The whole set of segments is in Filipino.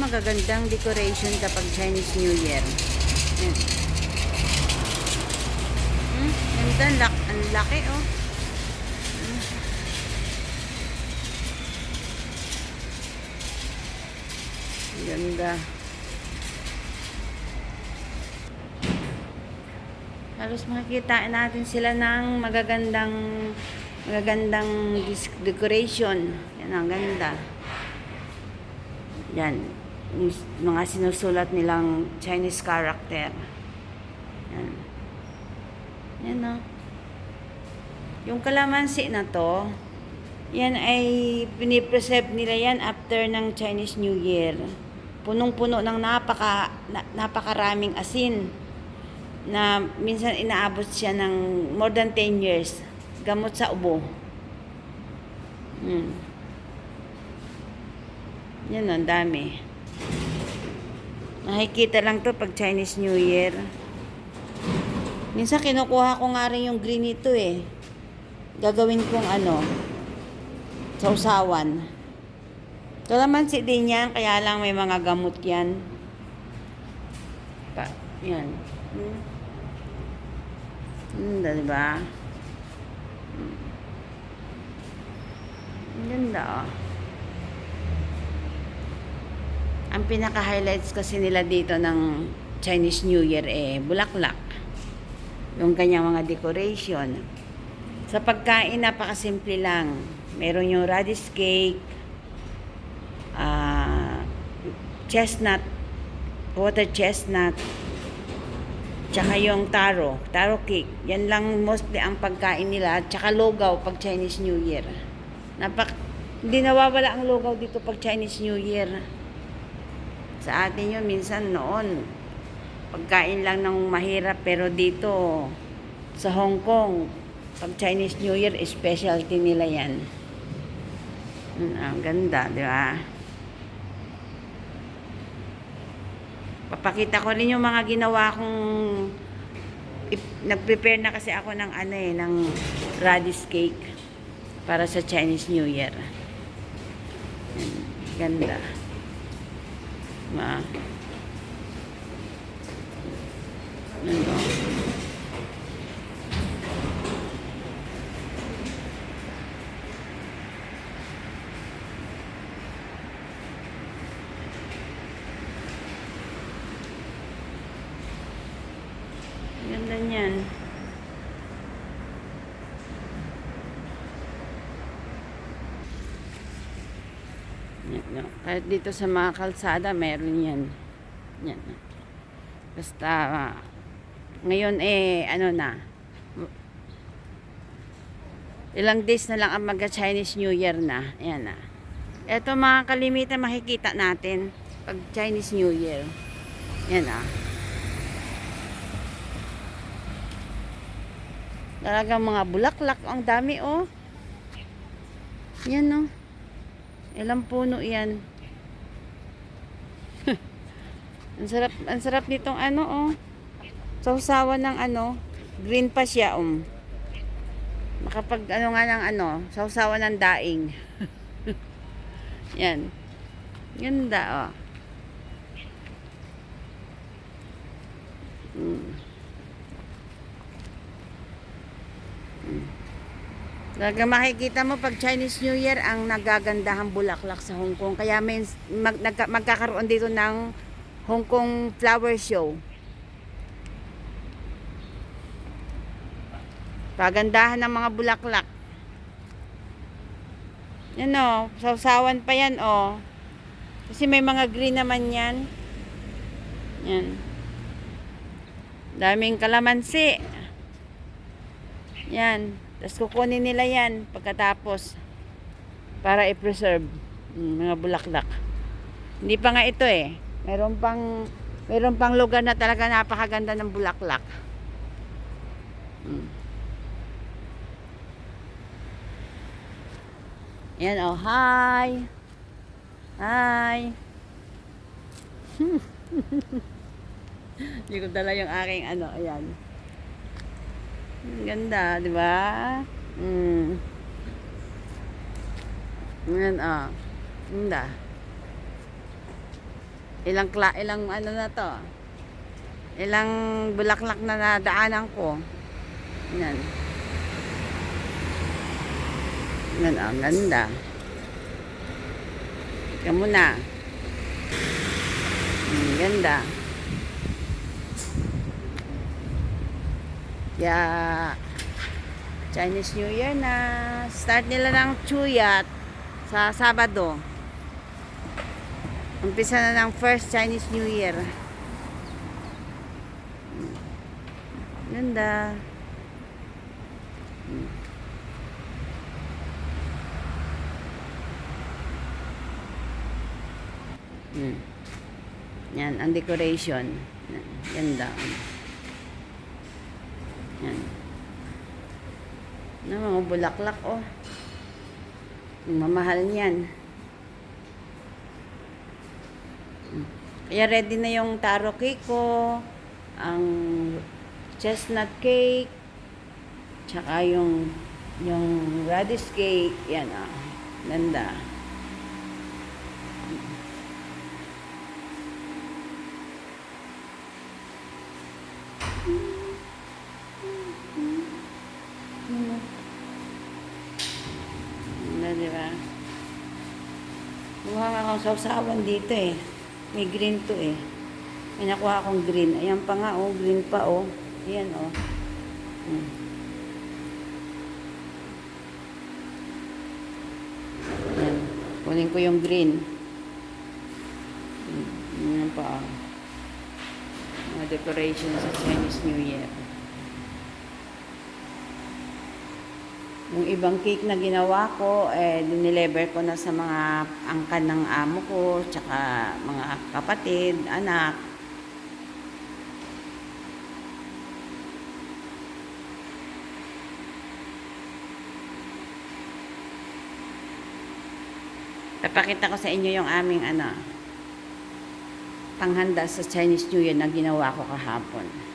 magagandang decoration kapag Chinese New Year. Yan. Ganda, ang laki oh. Ganda. Halos makikita natin sila ng magagandang decoration. Yan ang ganda. Yan. Yung mga sinusulat nilang Chinese character. Yan. Yan o. Yung kalamansi na to, yan ay pinipreserve nila yan after ng Chinese New Year. Punong-puno ng napakaraming asin na minsan inaabot siya ng more than 10 years. Gamot sa ubo. Yan, ang dami. Nakikita lang to pag Chinese New Year. Minsan kinukuha ko nga rin yung green nito eh. Gagawin kong sausawan. Kalamansi din yan, kaya lang may mga gamot yan. Yan. Diba? Ang ganda oh. Ang pinaka-highlights kasi nila dito ng Chinese New Year bulaklak. Yung kanyang mga decoration. Sa pagkain, napakasimple lang. Meron yung radish cake, chestnut, water chestnut, tsaka yung taro cake. Yan lang mostly ang pagkain nila. Tsaka lugaw pag Chinese New Year. Hindi nawawala ang lugaw dito pag Chinese New Year. Sa atin yun, minsan noon, pagkain lang ng mahirap. Pero dito, sa Hong Kong, pag Chinese New Year, specialty nila yan. Ang ganda, di ba? Papakita ko rin yung mga ginawa kong nag-prepare na kasi ako ng ng radish cake para sa Chinese New Year. Ganda. Ganda niyan. Kahit dito sa mga kalsada, meron yan. Yan. Basta, ngayon ilang days na lang ang mag-Chinese New Year na. Ayan na. Ito mga kalimitan makikita natin pag Chinese New Year. Yan na. Talagang mga bulaklak. Ang dami oh. Yan oh. Ilang puno yan. Ang sarap nitong oh. Sausawan ng green pa siya Makapag nga ng sausawan ng daing. Yan. Ganda oh. Talaga makikita mo pag Chinese New Year ang nagagandahang bulaklak sa Hong Kong. Kaya magkakaroon dito ng Hong Kong Flower Show. Pagandahan ng mga bulaklak. Yan o, sausawan pa yan o. Kasi may mga green naman yan. Yan. Daming kalamansi. Yan. Tapos kukunin nila yan pagkatapos para i-preserve mga bulaklak. Hindi pa nga ito Meron pang lugar na talaga napakaganda ng bulaklak. Yan oh, hi. Hi. Hindi ko dala yung aking ayan. Ganda, di ba? Yan, Ganda. Ilang ano na to. Ilang bulaklak na nadaanan ko. Yan. Yan, ang ganda. Ika muna. Ang ganda. Kaya, Chinese New Year na. Start nila ng Chuyat sa Sabado. Umpisa na ng first Chinese New Year. Ganda. Yan, ang decoration. Yan, ganda. Yan. Ano, mga bulaklak, oh. Mamahal niyan. Kaya ready na yung taro cake ko, ang chestnut cake, tsaka yung radish cake. Yan, ah. Ganda. Di ba? Kuha nga akong sausawan dito eh. May green to eh. May nakuha akong green. Ayan pa nga oh. Green pa oh. Ayan oh. Ayan. Kunin ko yung green. Ayan pa oh. Mga decoration sa Chinese New Year. Yung ibang cake na ginawa ko, dinelever ko na sa mga angkan ng amo ko, tsaka mga kapatid, anak. Papakita ko sa inyo yung aming panghanda sa Chinese New Year na ginawa ko kahapon.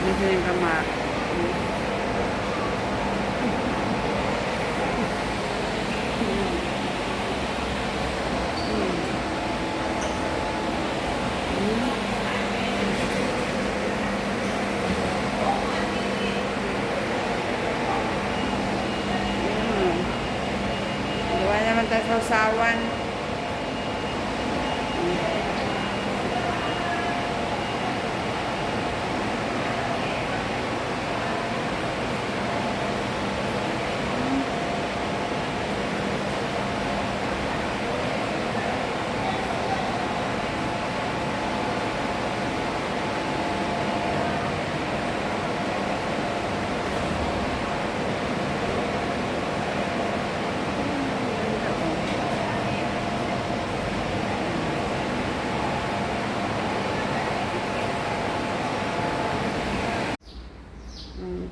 Medyo yung kama. Gawa naman tayo sa usawan.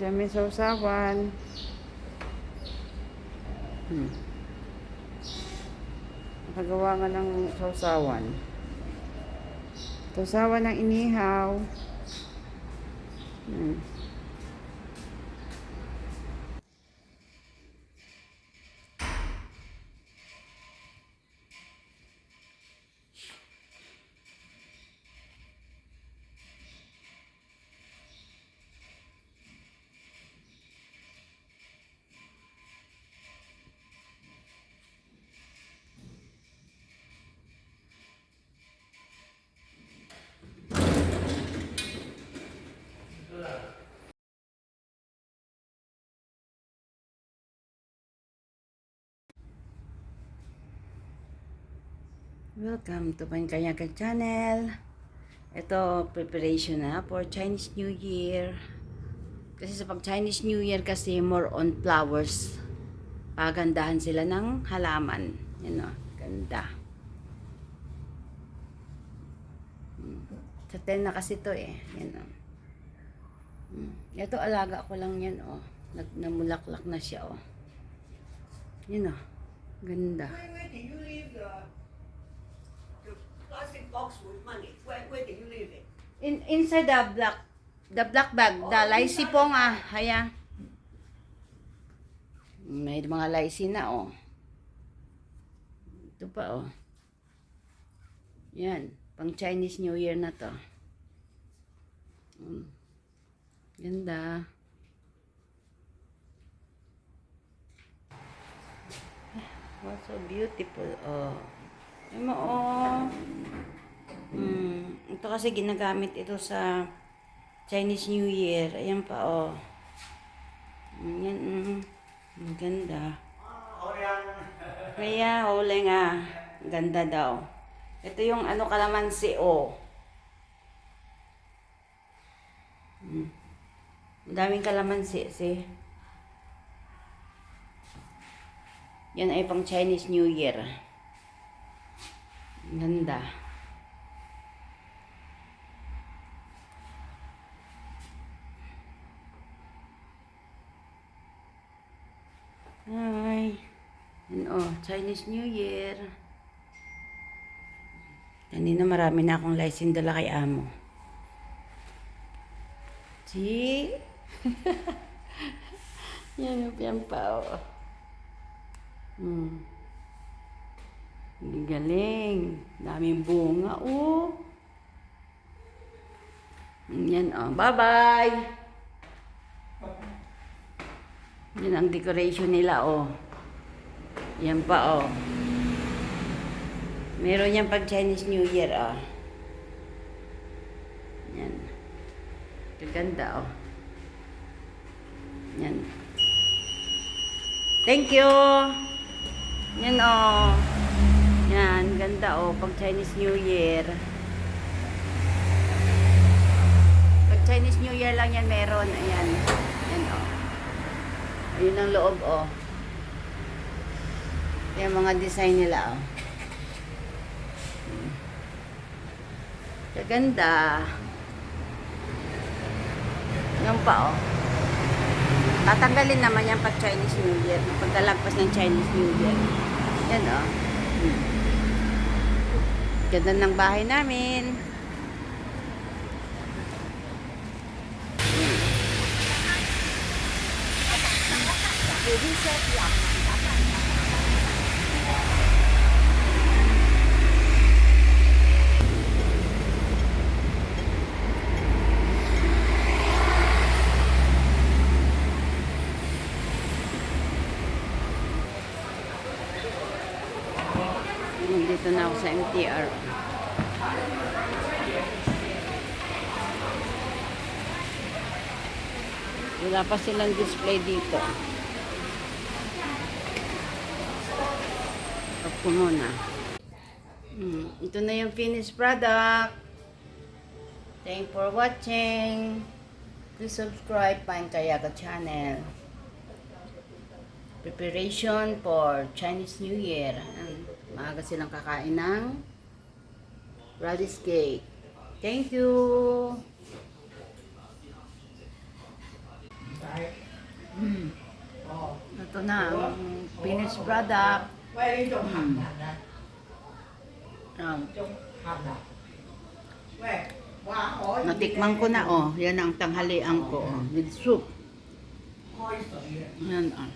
Dami sa usawan. Nakagawa nga ng sausawan. Sausawan ng inihaw. Welcome to Pankayaga Channel. Ito, preparation na for Chinese New Year. Kasi sa pag Chinese New Year kasi more on flowers. Pagandahan sila ng halaman. Yan o, ganda. Sa 10 na kasi to eh. Yan o. Ito, alaga ko lang yan o. Namulaklak na siya o. Yan o. Ganda. Where do you leave the plastic box with money? Where do you leave it? Inside the black bag, the laisi po nga, haya. May mga lysine na, oh. Ito pa, oh. Yan. Pang Chinese New Year na to. Ganda. Wow, so beautiful. Oh. Ayan mo, oh. Ito kasi ginagamit ito sa Chinese New Year. Ayan pa, oh. Yan, ang ganda. Kaya, huli nga. Ganda daw. Ito yung ano, kalamansi, oh. Ang daming kalamansi, see? Yan ay pang Chinese New Year. Ang ganda. Hi. Yan, oh, Chinese New Year. Kanina marami na akong lysine dala kay amo. See? Yan pa, oh. Ang galing. Daming bunga, oh. Yan, oh. Bye-bye! Yan ang decoration nila, oh. Yan pa, oh. Meron yan pag Chinese New Year, oh. Yan. Ganda, oh. Yan. Thank you! Yan, oh. Yan, ganda, oh. Pag Chinese New Year. Pag Chinese New Year lang yan meron. Ayan. Yan, oh. Ayun ang loob, oh. Yan mga design nila, oh. Ganda. Yan pa, oh. Tatanggalin naman yan pag Chinese New Year. Pagkalagpas ng Chinese New Year. Yan, oh. Ganda ng bahay namin. Dito na ako sa MTR. Wala pa silang display dito. Off ko muna. Ito na yung finished product. Thanks for watching. Please subscribe Pine Kayaga channel. Preparation for Chinese New Year. Maaga silang kakain ng radish cake. Thank you! Ito na ang finished product. Natikman ko na, oh. Yan ang tanghalian ko, oh. With soup. Yan, oh.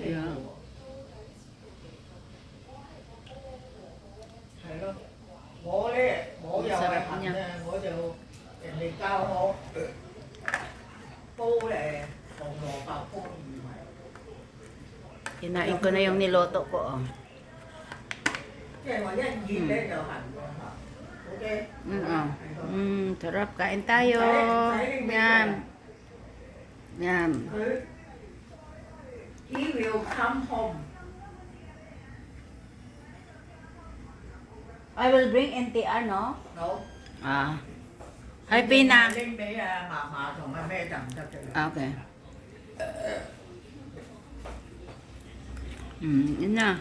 Yeah. Sarap niya. Kinain ko na yung niloto ko, oh. Sarap. Kain tayo. Yan. Yan. He will come home. I will bring NTR, no? No. Hi, Pina. Lên俾嫲同阿咩就唔得嘅。Okay. Yun na.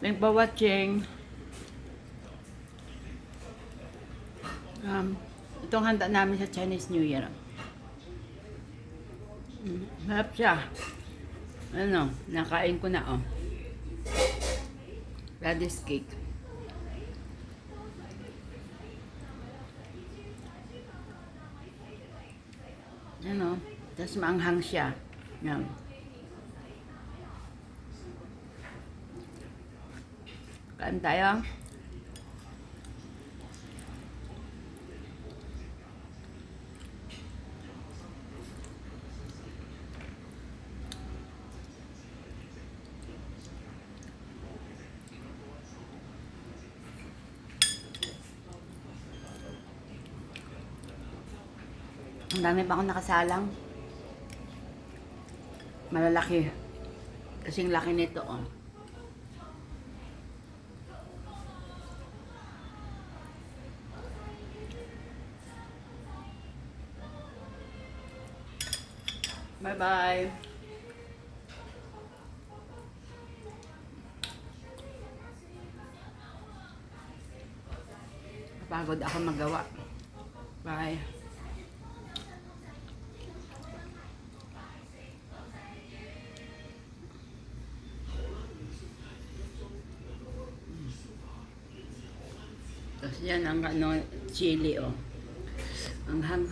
Thanks for watching. Itong handa namin sa Chinese New Year. Harap siya. Ano, nakain ko na, oh. Radish cake. Ano? Tapos maanghang siya. Yan. Kain tayo. Ang dami pa akong nakasalang. Malalaki. Kasing laki nito, oh. Bye-bye. Pagod ako magawa. Bye. Tapos yan ang chili, oh. Ang hang.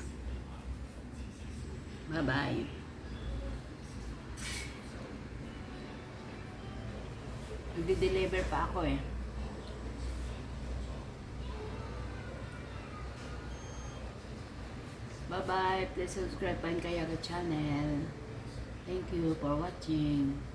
Bye-bye. Nagde-deliver pa ako, eh. Bye-bye. Please subscribe Pahinkayaga channel. Thank you for watching.